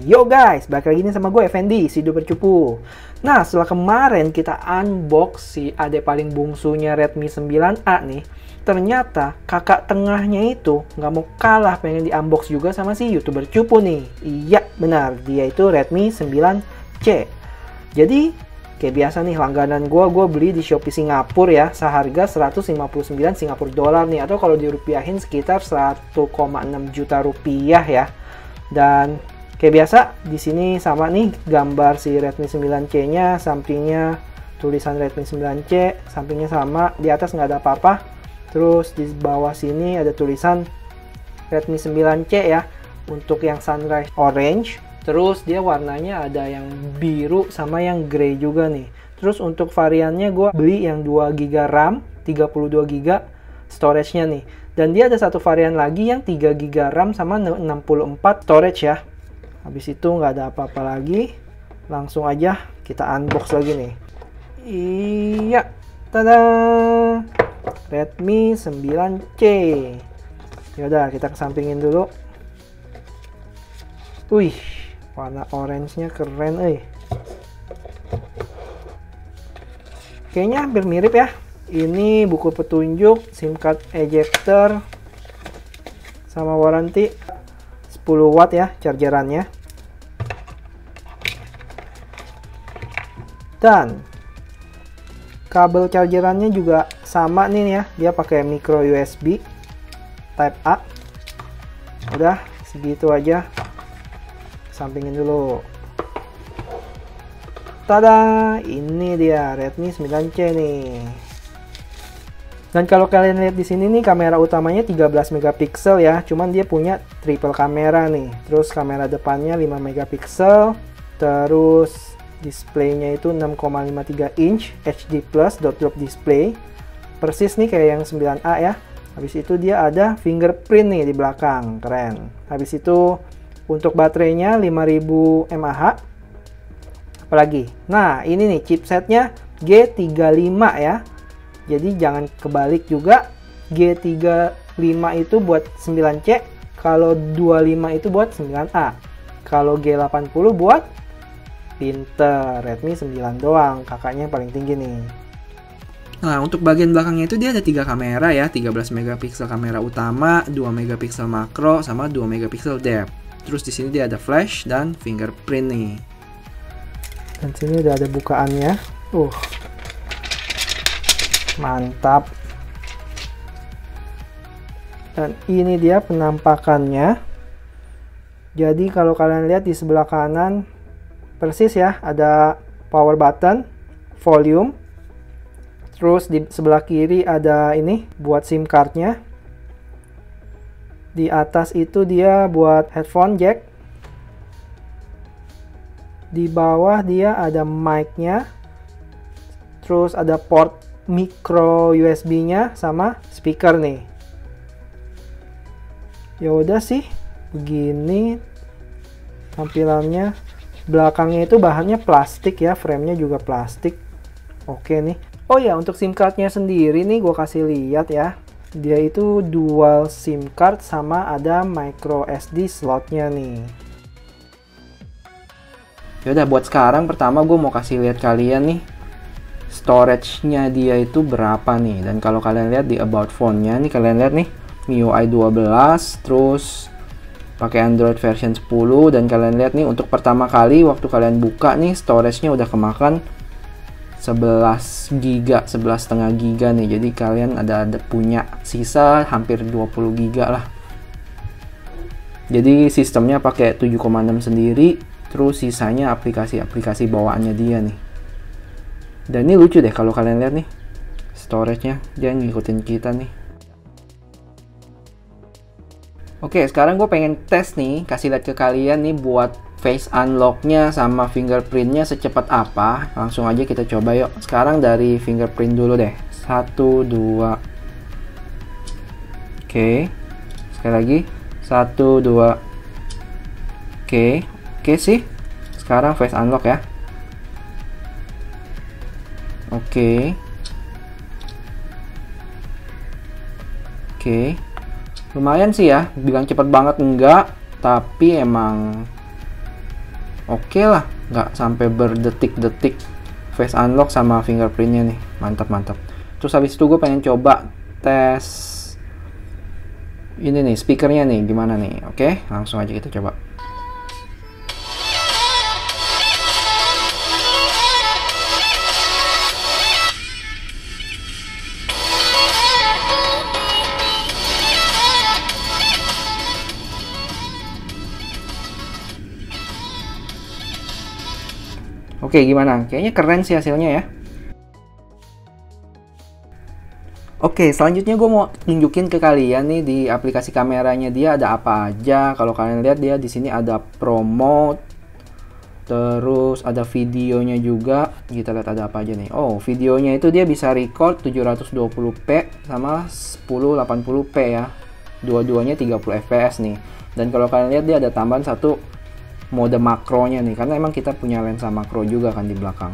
Yo guys, balik lagi nih sama gue Effendi, si Bercupu. Nah, setelah kemarin kita unbox si adik paling bungsunya Redmi 9A nih, ternyata kakak tengahnya itu nggak mau kalah, pengen di unbox juga sama si YouTuber Cupu nih. Iya, benar, dia itu Redmi 9C. Jadi, kayak biasa nih, langganan gue beli di Shopee Singapura ya, seharga 159 Singapura dolar nih, atau kalau dirupiahin sekitar 1,6 juta rupiah ya. Dan kayak biasa di sini sama nih gambar si Redmi 9C-nya, sampingnya tulisan Redmi 9C, sampingnya sama, di atas nggak ada apa-apa. Terus di bawah sini ada tulisan Redmi 9C ya, untuk yang sunrise orange. Terus dia warnanya ada yang biru sama yang grey juga nih. Terus untuk variannya gue beli yang 2GB RAM, 32GB storage-nya nih. Dan dia ada satu varian lagi yang 3GB RAM sama 64 storage ya. Habis itu nggak ada apa-apa lagi. Langsung aja kita unbox lagi nih. Iya, tada! Redmi 9C. Yaudah, kita kesampingin dulu. Wih, warna orange-nya keren, Kayaknya hampir mirip ya. Ini buku petunjuk, SIM card ejector, sama warranty 10 watt ya chargerannya. Dan kabel chargerannya juga sama nih ya, dia pakai micro USB Type A. Udah segitu aja, sampingin dulu. Tada, ini dia Redmi 9C nih. Dan kalau kalian lihat di sini nih, kamera utamanya 13 megapiksel ya, cuman dia punya triple kamera nih. Terus kamera depannya 5 megapiksel, terus displaynya itu 6,53 inch HD+ dot drop display. Persis nih kayak yang 9A ya. Habis itu dia ada fingerprint nih di belakang, keren. Habis itu untuk baterainya 5000 mAh. Apalagi? Nah, ini nih chipsetnya G35 ya. Jadi jangan kebalik juga, G35 itu buat 9C, kalau 25 itu buat 9A. Kalau G80 buat pinter, Redmi 9 doang, kakaknya yang paling tinggi nih. Nah, untuk bagian belakangnya itu dia ada 3 kamera ya, 13 megapiksel kamera utama, 2 megapiksel makro, sama 2 megapiksel depth. Terus di sini dia ada flash dan fingerprint nih. Dan sini udah ada bukaannya. Mantap. Dan ini dia penampakannya. Jadi kalau kalian lihat di sebelah kanan persis ya, ada power button, volume. Terus di sebelah kiri ada ini buat SIM cardnya. Di atas itu dia buat headphone jack. Di bawah dia ada mic-nya. Terus ada port micro USB-nya sama speaker nih. Ya udah sih, begini tampilannya. Belakangnya itu bahannya plastik ya, frame-nya juga plastik. Oke nih. Oh ya, untuk SIM card-nya sendiri nih gue kasih lihat ya. Dia itu dual SIM card sama ada micro SD slot-nya nih. Yaudah, buat sekarang pertama gue mau kasih lihat kalian nih storage-nya dia itu berapa nih. Dan kalau kalian lihat di about phone-nya nih, kalian lihat nih MIUI 12, terus pakai Android version 10. Dan kalian lihat nih, untuk pertama kali waktu kalian buka nih, storage-nya udah kemakan 11 GB, 11,5 GB nih. Jadi kalian ada punya sisa hampir 20 GB lah. Jadi sistemnya pakai 7,6 sendiri, terus sisanya aplikasi-aplikasi bawaannya dia nih. Dan ini lucu deh kalau kalian lihat nih, storage-nya dia ngikutin kita nih. Oke, sekarang gue pengen tes nih, kasih lihat ke kalian nih buat face unlock-nya sama fingerprint-nya secepat apa. Langsung aja kita coba yuk. Sekarang dari fingerprint dulu deh. 1, 2. Oke. Sekali lagi. 1, 2. Oke. Oke sih. Sekarang face unlock ya. Oke. Lumayan sih ya, bilang cepet banget enggak, tapi emang Oke lah, nggak sampai berdetik-detik face unlock sama fingerprintnya nih. Mantap. Terus habis itu gue pengen coba tes ini nih, speakernya nih, gimana nih. Oke, langsung aja kita coba. Oke, gimana? Kayaknya keren sih hasilnya ya. Oke, selanjutnya gue mau tunjukin ke kalian nih di aplikasi kameranya dia ada apa aja. Kalau kalian lihat dia di sini ada promote, terus ada videonya juga. Kita lihat ada apa aja nih. Oh, videonya itu dia bisa record 720p sama 1080p ya. Dua-duanya 30 fps nih. Dan kalau kalian lihat dia ada tambahan satu mode makronya nih, karena emang kita punya lensa makro juga kan di belakang.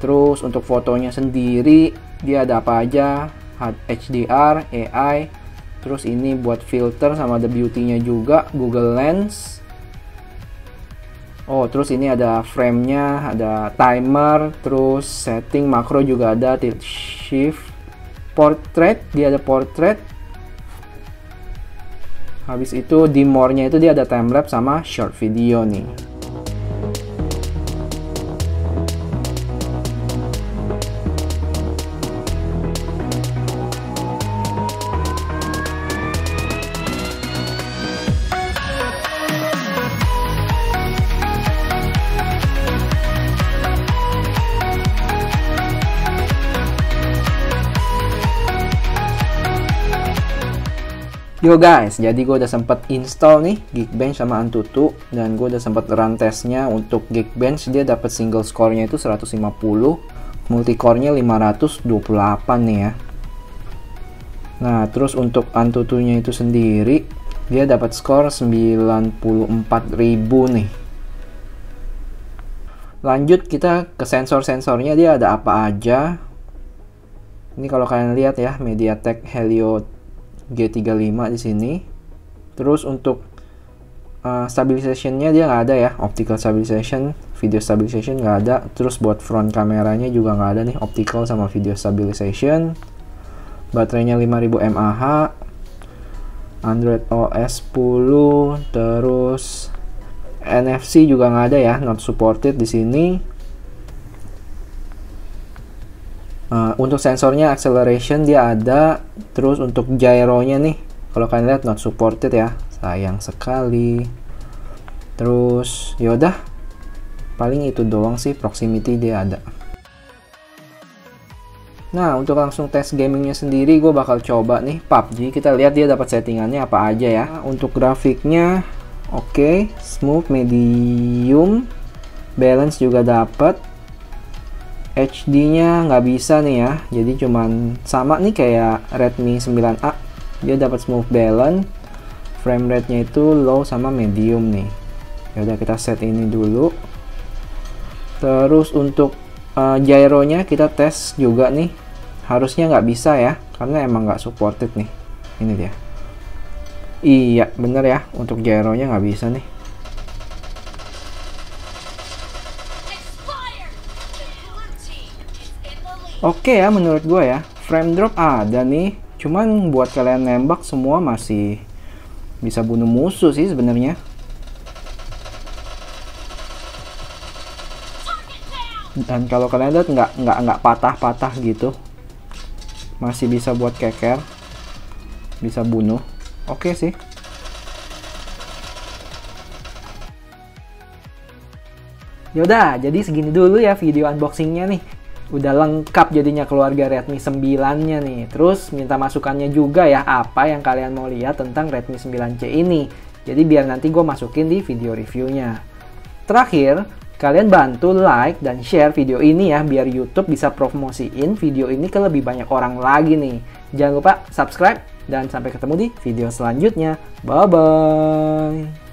Terus untuk fotonya sendiri dia ada apa aja, HDR, AI, terus ini buat filter sama ada beauty-nya juga, Google Lens. Oh, terus ini ada frame-nya, ada timer, terus setting makro juga ada, tilt shift, portrait, dia ada portrait. Habis itu di more-nya itu dia ada timelapse sama short video nih. Yo guys, jadi gue udah sempet install nih Geekbench sama Antutu, dan gue udah sempet run testnya. Untuk Geekbench dia dapat single score-nya itu 150, multicore-nya 528 nih ya. Nah, terus untuk Antutunya itu sendiri dia dapat skor 94.000 nih. Lanjut kita ke sensor-sensornya, dia ada apa aja. Ini kalau kalian lihat ya, MediaTek Helio G35 di sini. Terus untuk stabilization-nya dia nggak ada ya, optical stabilization, video stabilization nggak ada. Terus buat front kameranya juga nggak ada nih, optical sama video stabilization. Baterainya 5000 mAh, Android OS 10, terus NFC juga nggak ada ya, not supported di sini. Untuk sensornya acceleration dia ada, terus untuk gyro-nya nih, kalau kalian lihat not supported ya, sayang sekali. Terus yaudah, paling itu doang sih, proximity dia ada. Nah, untuk langsung tes gamingnya sendiri, gue bakal coba nih PUBG. Kita lihat dia dapat settingannya apa aja ya. Untuk grafiknya, oke, smooth, medium, balance juga dapat. HD-nya nggak bisa nih ya, jadi cuman sama nih kayak Redmi 9A. Dia dapat smooth balance, frame rate-nya itu low sama medium nih. Ya udah, kita set ini dulu. Terus untuk gyro-nya kita tes juga nih. Harusnya nggak bisa ya, karena emang nggak supported nih. Ini dia. Iya, bener ya, untuk gyro-nya nggak bisa nih. Oke ya, menurut gue ya, frame drop ada nih. Cuman buat kalian nembak semua masih bisa bunuh musuh sih sebenarnya. Dan kalau kalian lihat nggak patah-patah gitu, masih bisa buat keker, bisa bunuh. Oke sih. Yaudah, jadi segini dulu ya video unboxingnya nih. Udah lengkap jadinya keluarga Redmi 9-nya nih. Terus minta masukannya juga ya, apa yang kalian mau lihat tentang Redmi 9C ini. Jadi biar nanti gue masukin di video reviewnya. Terakhir, kalian bantu like dan share video ini ya, biar YouTube bisa promosiin video ini ke lebih banyak orang lagi nih. Jangan lupa subscribe, dan sampai ketemu di video selanjutnya. Bye-bye.